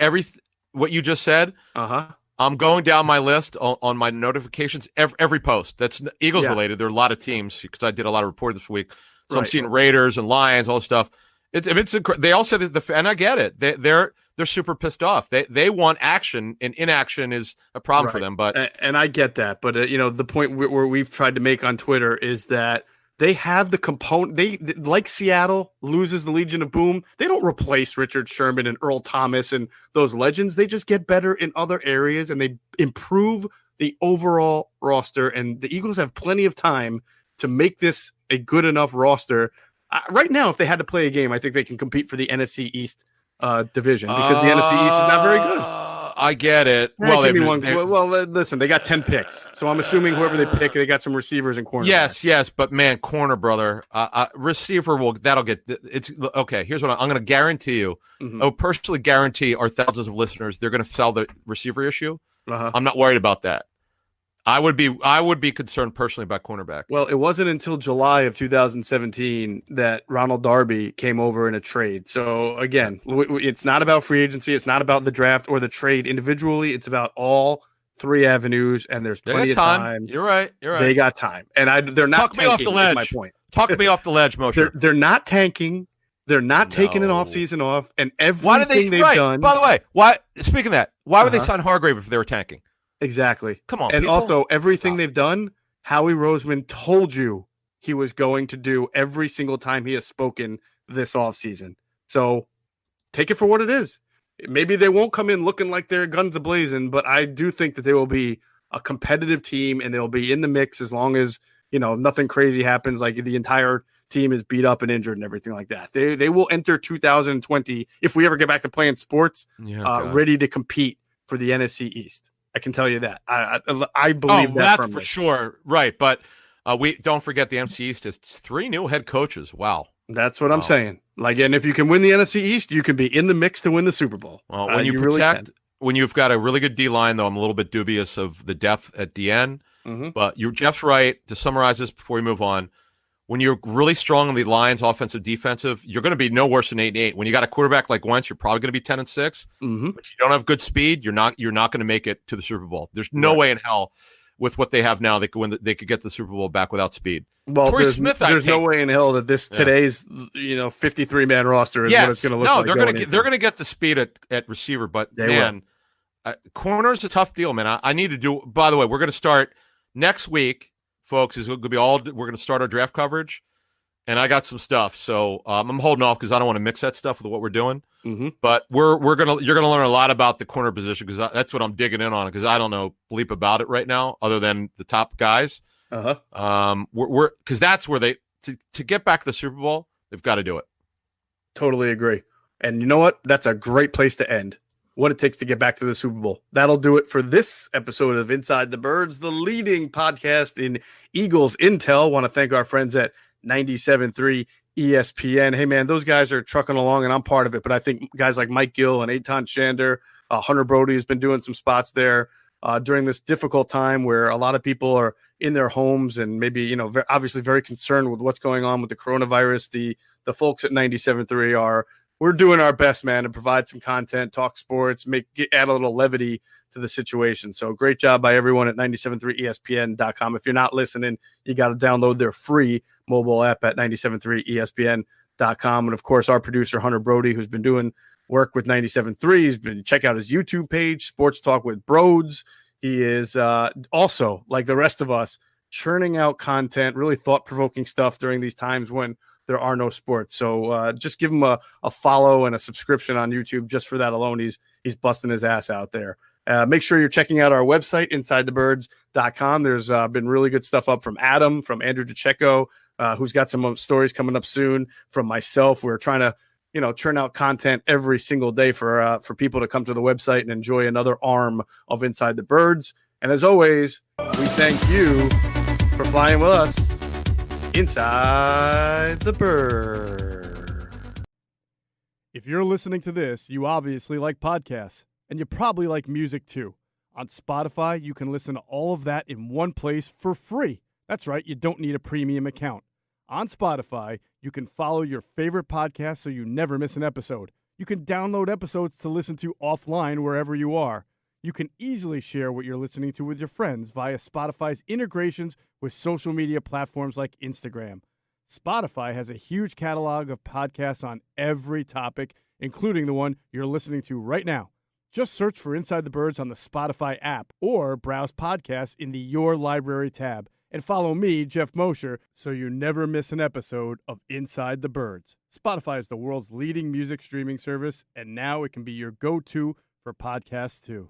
what you just said. I'm going down my list on my notifications, every post that's Eagles related. There are a lot of teams because I did a lot of reporting this week. So I'm seeing Raiders and Lions, all this stuff. They all said and I get it. They're super pissed off. They want action, and inaction is a problem for them. But and I get that. But the point where we've tried to make on Twitter is that they have the component. They like Seattle loses the Legion of Boom. They don't replace Richard Sherman and Earl Thomas and those legends. They just get better in other areas and they improve the overall roster. And the Eagles have plenty of time to make this a good enough roster. Right now, if they had to play a game, I think they can compete for the NFC East division because the NFC East is not very good. I get it. Well, listen, they got 10 picks, so I'm assuming whoever they pick, they got some receivers and corners. Yes, but man, corner, brother, receiver that'll get. It's okay. Here's what I'm going to guarantee you. I will personally guarantee our thousands of listeners they're going to sell the receiver issue. I'm not worried about that. I would be concerned personally about cornerback. Well, it wasn't until July of 2017 that Ronald Darby came over in a trade. So again, it's not about free agency. It's not about the draft or the trade individually. It's about all three avenues, and there's plenty of time. You're right. They got time, and they're not tanking. Talk me off the ledge. My point. Talk me off the ledge, Mosher. They're not tanking. They're not taking an offseason off, and everything they've done. By the way, speaking of that, why would they sign Hargrave if they were tanking? Exactly. Come on. And people. Also, everything they've done, Howie Roseman told you he was going to do every single time he has spoken this offseason. So take it for what it is. Maybe they won't come in looking like they're guns a-blazing, but I do think that they will be a competitive team and they'll be in the mix as long as, nothing crazy happens, like the entire team is beat up and injured and everything like that. They will enter 2020, if we ever get back to playing sports, ready to compete for the NFC East. I can tell you that. I believe that that's for sure. Right. But we don't forget the NFC East is 3 new head coaches. Wow. That's what I'm saying. And if you can win the NFC East, you can be in the mix to win the Super Bowl. Well, when you've got a really good D-line, though, I'm a little bit dubious of the depth at DN. But Jeff's right. To summarize this before we move on, when you're really strong on the Lions, offensive, defensive, you're going to be no worse than 8-8. When you got a quarterback like Wentz, you're probably going to be 10-6. But you don't have good speed. You're not going to make it to the Super Bowl. There's no way in hell. with what they have now, they could win. They could get the Super Bowl back without speed. Well, there's no way in hell that today's 53-man roster is what it's going to look like. No, they're going to get the speed at receiver, but corner is a tough deal, man. I need to do. By the way, we're going to start next week, folks. Is going to be we're going to start our draft coverage, and I got some stuff, so I'm holding off because I don't want to mix that stuff with what we're doing. Mm-hmm. But you're gonna learn a lot about the corner position because that's what I'm digging in on because I don't know bleep about it right now other than the top guys. We're because that's where they to get back to the Super Bowl, they've got to do it. Totally agree. And you know what? That's a great place to end. What it takes to get back to the Super Bowl. That'll do it for this episode of Inside the Birds, the leading podcast in Eagles intel. Want to thank our friends at 97.3 ESPN. Hey, man, those guys are trucking along, and I'm part of it. But I think guys like Mike Gill and Eitan Shander, Hunter Brody has been doing some spots there during this difficult time where a lot of people are in their homes and maybe, obviously very concerned with what's going on with the coronavirus. The folks at 97.3 we're doing our best, man, to provide some content, talk sports, add a little levity to the situation. So great job by everyone at 973ESPN.com. If you're not listening, you got to download their free mobile app at 973ESPN.com. And of course, our producer, Hunter Brody, who's been doing work with 97.3. Check out his YouTube page, Sports Talk with Broads. He is also, like the rest of us, churning out content, really thought-provoking stuff during these times when there are no sports. So just give him a follow and a subscription on YouTube just for that alone. He's busting his ass out there. Make sure you're checking out our website, InsideTheBirds.com. There's been really good stuff up from Adam, from Andrew DeCecco, who's got some stories coming up soon, from myself. We're trying to churn out content every single day for people to come to the website and enjoy another arm of Inside the Birds. And as always, we thank you for flying with us Inside the Bird. If you're listening to this, you obviously like podcasts, and you probably like music too. On Spotify, you can listen to all of that in one place for free. That's right, you don't need a premium account. On Spotify, you can follow your favorite podcast so you never miss an episode. You can download episodes to listen to offline wherever you are. You can easily share what you're listening to with your friends via Spotify's integrations with social media platforms like Instagram. Spotify has a huge catalog of podcasts on every topic, including the one you're listening to right now. Just search for Inside the Birds on the Spotify app or browse podcasts in the Your Library tab. And follow me, Geoff Mosher, so you never miss an episode of Inside the Birds. Spotify is the world's leading music streaming service, and now it can be your go-to for podcasts too.